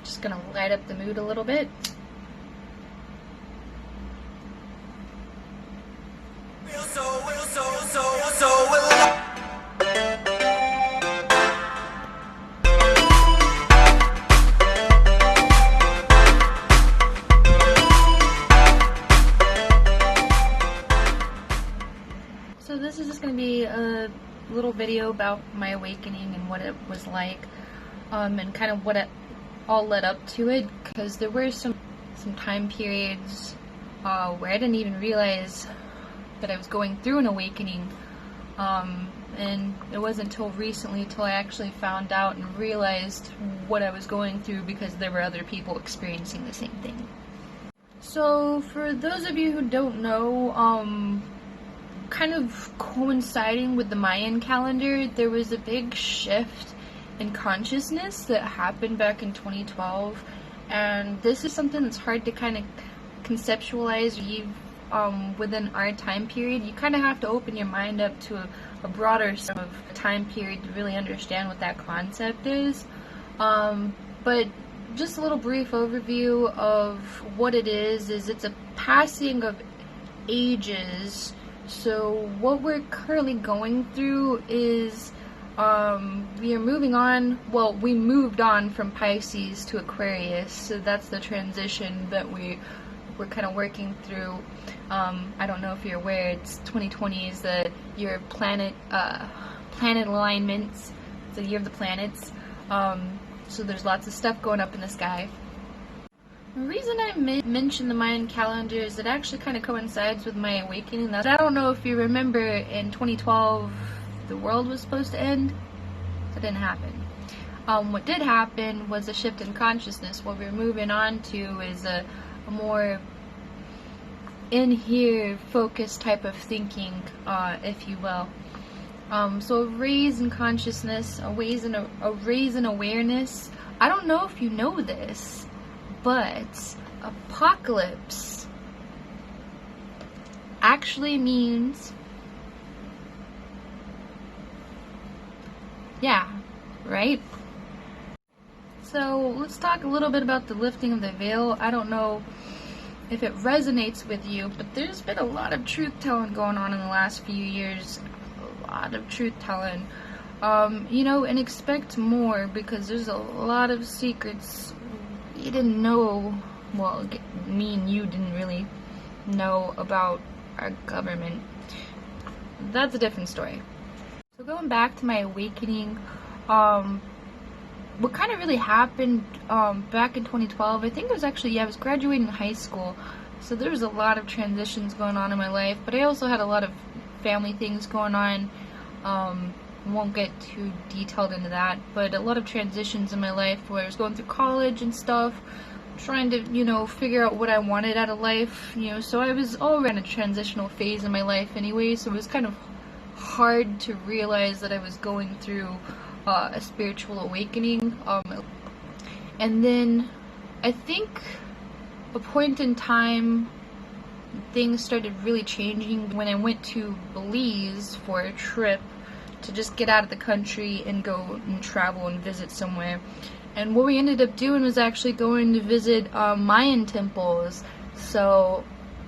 Just gonna light up the mood a little bit. So this is just going to be a little video about my awakening and what it was like, and kind of what it all led up to it, because there were some time periods where I didn't even realize that I was going through an awakening, and it wasn't until recently till I actually found out and realized what I was going through, because there were other people experiencing the same thing. So for those of you who don't know, kind of coinciding with the Mayan calendar, there was a big shift in consciousness that happened back in 2012, and this is something that's hard to kind of conceptualize within our time period. You kind of have to open your mind up to a broader sort of time period to really understand what that concept is. But just a little brief overview of what it is it's a passing of ages. So what we're currently going through is we are moving on, well, we moved on from Pisces to Aquarius, so that's the transition that we're kind of working through. I don't know if you're aware, it's 2020 is the year of planet alignments. It's the year of the planets. So there's lots of stuff going up in the sky. The reason I mentioned the Mayan calendar is it actually kind of coincides with my awakening. I don't know if you remember, in 2012 the world was supposed to end. That didn't happen. What did happen was a shift in consciousness. What we're moving on to is a more in here focused type of thinking, if you will. So a raise in consciousness, a raise in awareness. I don't know if you know this, but apocalypse actually means, yeah, right? So let's talk a little bit about the lifting of the veil. I don't know if it resonates with you, but there's been a lot of truth-telling going on in the last few years. A lot of truth-telling. And expect more, because there's a lot of secrets you didn't know, well, me and you didn't really know about our government. That's a different story. So going back to my awakening, what kind of really happened back in 2012, I think it was actually, I was graduating high school, so there was a lot of transitions going on in my life, but I also had a lot of family things going on. Won't get too detailed into that, but a lot of transitions in my life where I was going through college and stuff, trying to, figure out what I wanted out of life, so I was all around a transitional phase in my life anyway, so it was kind of hard to realize that I was going through a spiritual awakening. And then I think a point in time things started really changing when I went to Belize for a trip to just get out of the country and go and travel and visit somewhere. And what we ended up doing was actually going to visit Mayan temples. So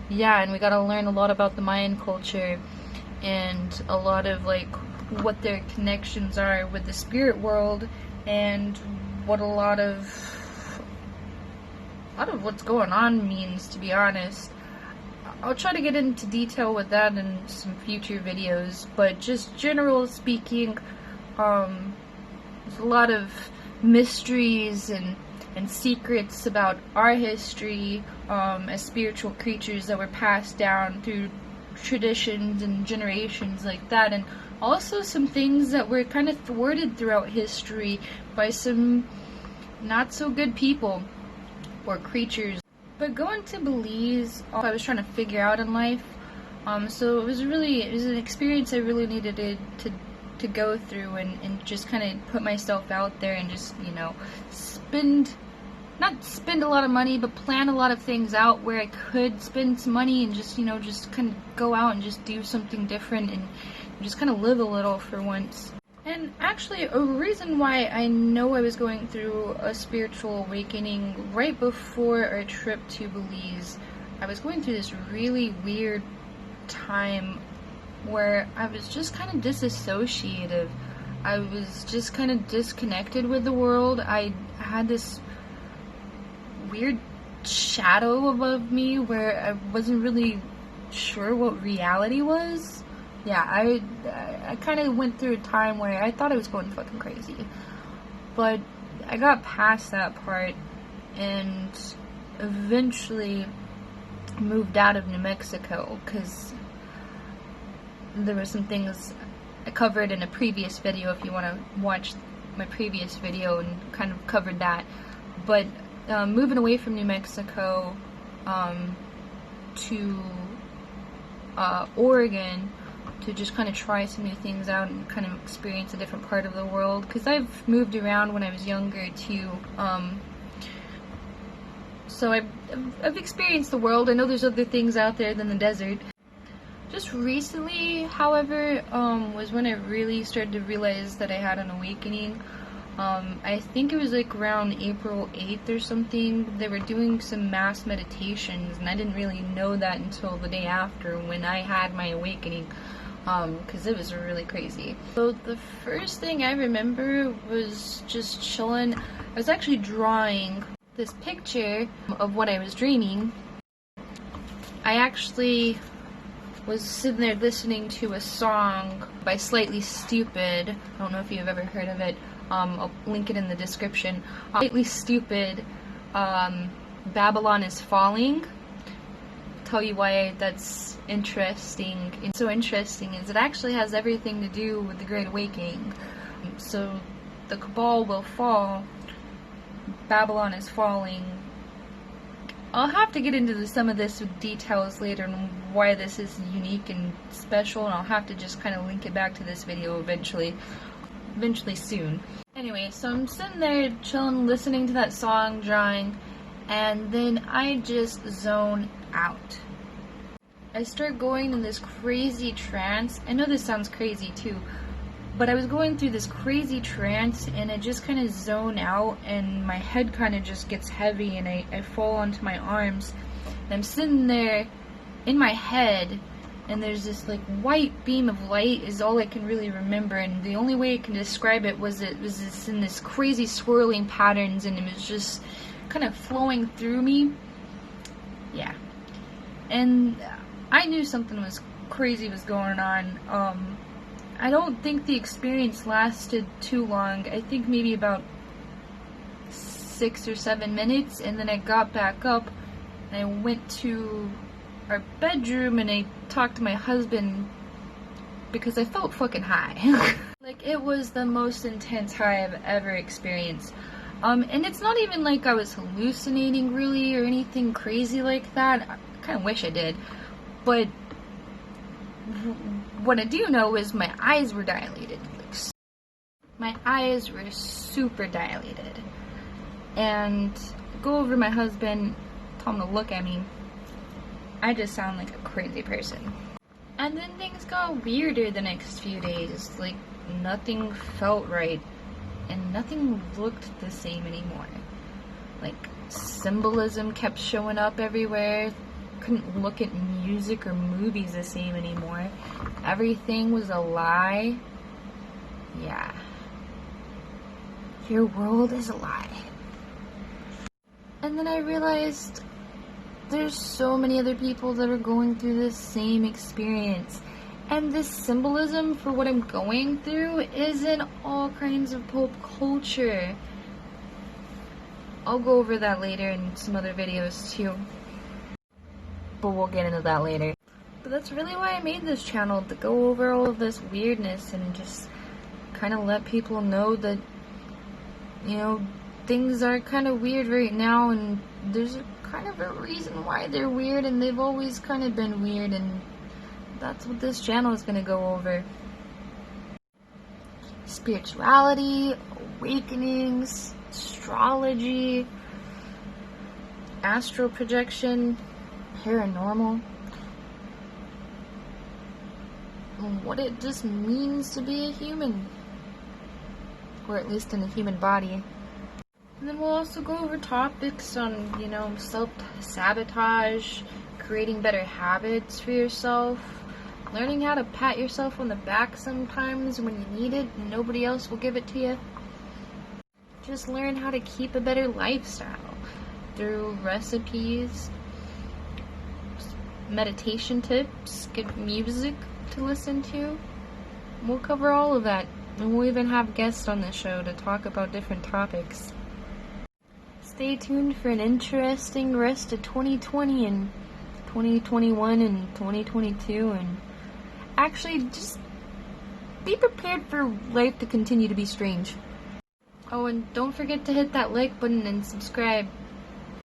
yeah, and we got to learn a lot about the Mayan culture and a lot of what their connections are with the spirit world, and what a lot of what's going on means, to be honest. I'll try to get into detail with that in some future videos, but just general speaking, there's a lot of mysteries and secrets about our history as spiritual creatures that were passed down through traditions and generations like that, and also some things that were kind of thwarted throughout history by some not so good people or creatures. But going to Belize, I was trying to figure out in life, so it was an experience I really needed to go through and just kind of put myself out there and just, not spend a lot of money, but plan a lot of things out where I could spend some money and just, just kind of go out and just do something different and just kind of live a little for once. And actually, a reason why I know I was going through a spiritual awakening right before our trip to Belize, I was going through this really weird time where I was just kind of disassociative. I was just kind of disconnected with the world. I had this weird shadow above me where I wasn't really sure what reality was. Yeah, I kind of went through a time where I thought I was going fucking crazy. But I got past that part and eventually moved out of New Mexico because there were some things I covered in a previous video if you want to watch my previous video and kind of covered that. But moving away from New Mexico to Oregon to just kind of try some new things out and kind of experience a different part of the world, because I've moved around when I was younger too, so I've experienced the world. I know there's other things out there than the desert. Just recently, however, was when I really started to realize that I had an awakening. I think it was like around April 8th or something. They were doing some mass meditations, and I didn't really know that until the day after when I had my awakening, because it was really crazy. So the first thing I remember was just chilling. I was actually drawing this picture of what I was dreaming. I actually was sitting there listening to a song by Slightly Stoopid. I don't know if you've ever heard of it. I'll link it in the description. Slightly Stoopid, Babylon is Falling. Tell you why that's interesting. It's so interesting is it actually has everything to do with the Great Awakening. So the Cabal will fall. Babylon is falling. I'll have to get into some of this with details later and why this is unique and special, and I'll have to just kind of link it back to this video eventually soon. Anyway, so I'm sitting there chilling, listening to that song, drawing, and then I just zone out. I start going in this crazy trance. I know this sounds crazy too, but I was going through this crazy trance and I just kind of zone out and my head kind of just gets heavy and I fall onto my arms. And I'm sitting there in my head and there's this like white beam of light is all I can really remember, and the only way I can describe it was this in this crazy swirling patterns, and it was just kind of flowing through me. Yeah. And I knew something was crazy was going on. I don't think the experience lasted too long. I think maybe about 6 or 7 minutes, and then I got back up and I went to our bedroom and I talked to my husband because I felt fucking high. Like, it was the most intense high I've ever experienced. And it's not even like I was hallucinating really or anything crazy like that. I kind of wish I did. But what I do know is my eyes were dilated. My eyes were super dilated. And go over to my husband, tell him to look at me. I just sound like a crazy person. And then things got weirder the next few days. Like, nothing felt right. And nothing looked the same anymore. Like, symbolism kept showing up everywhere. Couldn't look at music or movies the same anymore. Everything was a lie. Yeah. Your world is a lie. And then I realized there's so many other people that are going through this same experience. And this symbolism for what I'm going through is in all kinds of pop culture. I'll go over that later in some other videos too. But we'll get into that later. But that's really why I made this channel, to go over all of this weirdness and just kind of let people know that, you know, things are kind of weird right now, and there's kind of a reason why they're weird, and they've always kind of been weird, and that's what this channel is going to go over. Spirituality, awakenings, astrology, astral projection, paranormal, and what it just means to be a human. or at least in the human body. And then we'll also go over topics on, self-sabotage, creating better habits for yourself, learning how to pat yourself on the back sometimes when you need it and nobody else will give it to you. Just learn how to keep a better lifestyle through recipes, meditation tips, good music to listen to. We'll cover all of that, and we'll even have guests on the show to talk about different topics. Stay tuned for an interesting rest of 2020 and 2021 and 2022, and actually just be prepared for life to continue to be strange. Oh, and don't forget to hit that like button and subscribe.